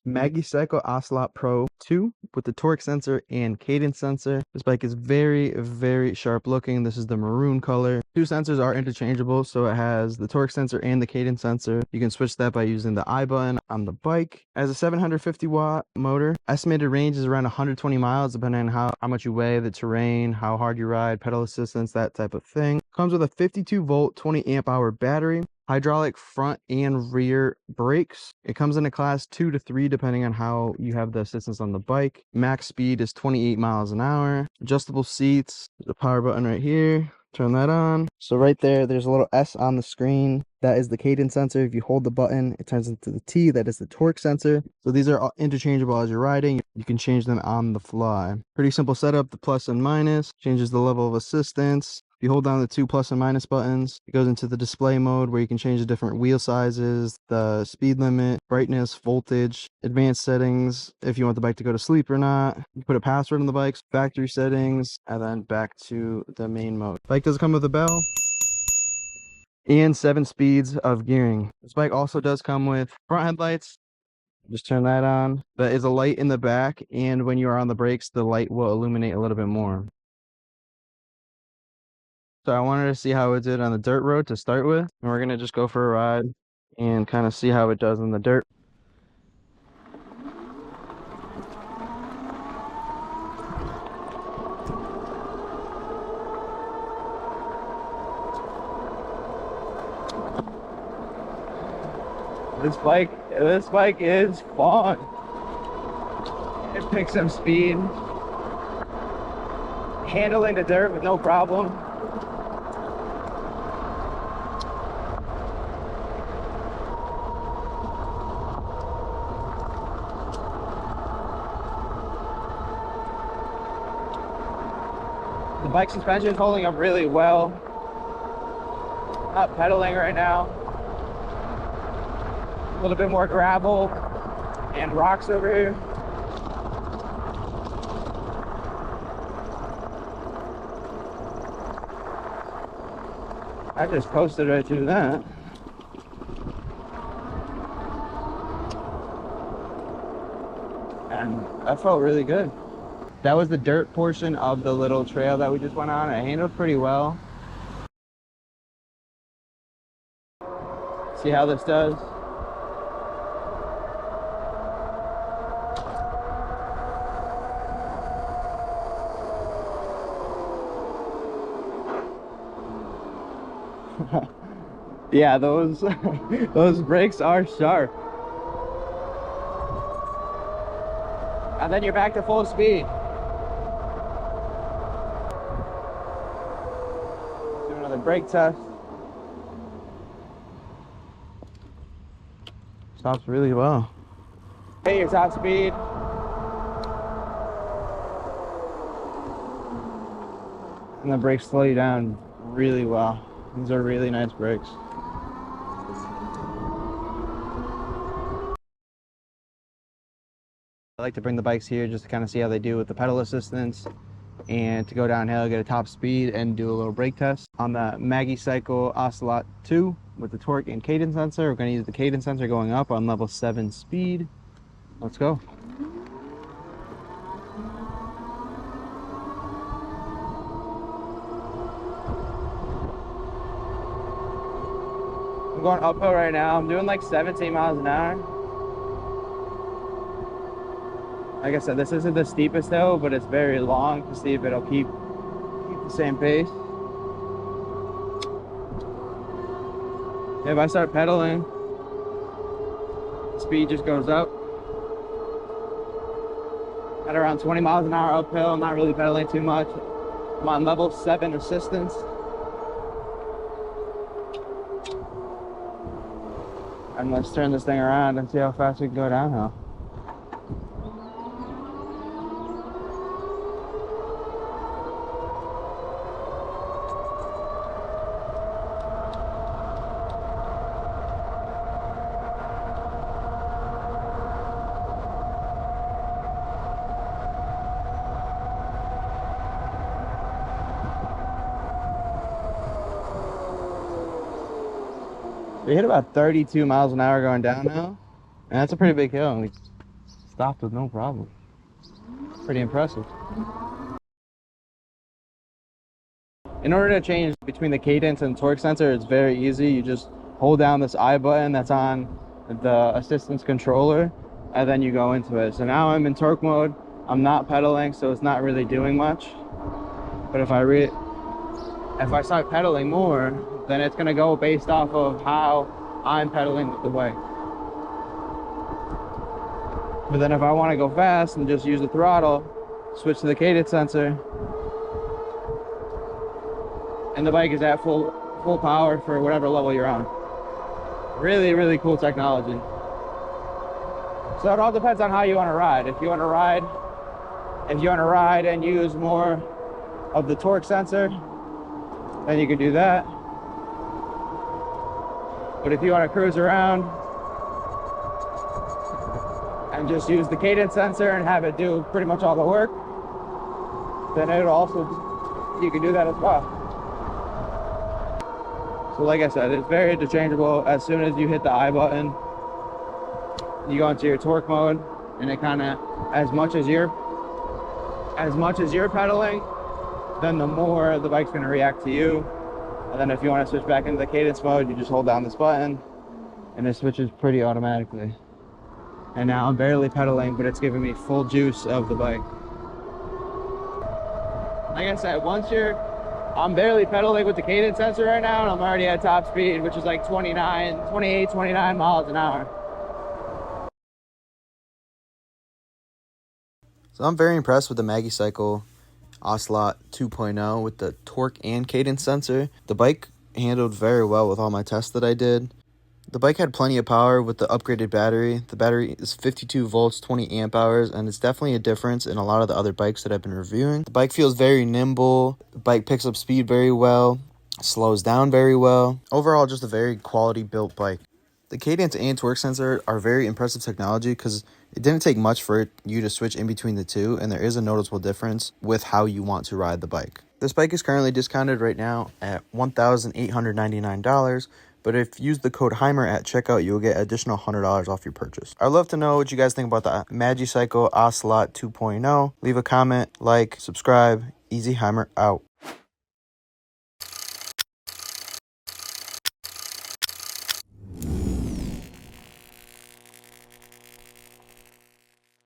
Magicycle Ocelot Pro 2 with the torque sensor and cadence sensor. This bike is very sharp looking. This is the maroon color. Two sensors are interchangeable, so it has the torque sensor and the cadence sensor. You can switch that by using the I button on the bike. It has a 750 watt motor. Estimated range is around 120 miles depending on how much you weigh, the terrain, how hard you ride, pedal assistance, that type of thing. Comes with a 52 volt 20 amp hour battery. Hydraulic front and rear brakes. It comes in a class 2 to 3 depending on how you have the assistance on the bike. Max speed is 28 miles an hour. Adjustable seats. There's a power button right here. Turn that on. So right there's a little S on the screen. That is the cadence sensor. If you hold the button, it turns into the T. That is the torque sensor. So these are interchangeable as you're riding. You can change them on the fly. Pretty simple setup. The plus and minus changes the level of assistance. If you hold down the two plus and minus buttons, it goes into the display mode where you can change the different wheel sizes, the speed limit, brightness, voltage, advanced settings, if you want the bike to go to sleep or not. You put a password on the bike's factory settings, and then back to the main mode. Bike does come with a bell and 7 speeds of gearing. This bike also does come with front headlights. Just turn that on. There is a light in the back, and when you are on the brakes, the light will illuminate a little bit more. So I wanted to see how it did on the dirt road to start with. And we're going to just go for a ride and kind of see how it does on the dirt. This bike is fun. It picks some speed. Handling the dirt with no problem. The bike suspension is holding up really well. Not pedaling right now. A little bit more gravel and rocks over here. I just coasted right through that. And that felt really good. That was the dirt portion of the little trail that we just went on. It handled pretty well. See how this does? Yeah, those brakes are sharp. And then you're back to full speed. Do another brake test. Stops really well. Hey, your top speed. And the brakes slow you down really well. These are really nice brakes. I like to bring the bikes here just to kind of see how they do with the pedal assistance and to go downhill, get a top speed, and do a little brake test. On the Magicycle Ocelot 2 with the torque and cadence sensor, we're going to use the cadence sensor going up on level 7 speed. Let's go. I'm going uphill right now. I'm doing like 17 miles an hour. Like I said, this isn't the steepest hill, but it's very long to see if it'll keep the same pace. If I start pedaling, the speed just goes up. At around 20 miles an hour uphill, I'm not really pedaling too much. I'm on level 7 assistance. And let's turn this thing around and see how fast we can go downhill. We hit about 32 miles an hour going down now, and that's a pretty big hill. stopped with no problem. Pretty impressive. In order to change between the cadence and torque sensor, it's very easy. You just hold down this I button that's on the assistance controller, and then you go into it. So now I'm in torque mode. I'm not pedaling, so it's not really doing much. But if I start pedaling more, then it's gonna go based off of how I'm pedaling with the bike. But then if I want to go fast and just use the throttle, switch to the cadence sensor, and the bike is at full power for whatever level you're on. Really, really cool technology. So it all depends on how you want to ride. If you want to ride and use more of the torque sensor, then you can do that. But if you want to cruise around and just use the cadence sensor and have it do pretty much all the work, then you can do that as well. So like I said, it's very interchangeable. As soon as you hit the I button, you go into your torque mode, and it kind of, as much as you're pedaling, then the more the bike's going to react to you. And then if you want to switch back into the cadence mode, you just hold down this button and it switches pretty automatically. And now I'm barely pedaling, but it's giving me full juice of the bike. Like I said, I'm barely pedaling with the cadence sensor right now, and I'm already at top speed, which is like 28, 29 miles an hour. So I'm very impressed with the Magicycle Ocelot 2.0 with the torque and cadence sensor. The bike handled very well with all my tests that I did. The bike had plenty of power with the upgraded battery. The battery is 52 volts, 20 amp hours, and it's definitely a difference in a lot of the other bikes that I've been reviewing. The bike feels very nimble. The bike picks up speed very well, slows down very well. Overall, just a very quality built bike. The cadence and torque sensor are very impressive technology because it didn't take much for you to switch in between the two, and there is a noticeable difference with how you want to ride the bike. This bike is currently discounted right now at $1,899. But if you use the code HEIMER at checkout, you'll get additional $100 off your purchase. I'd love to know what you guys think about the Magicycle Ocelot 2.0. Leave a comment, like, subscribe. EASYHEIMER out.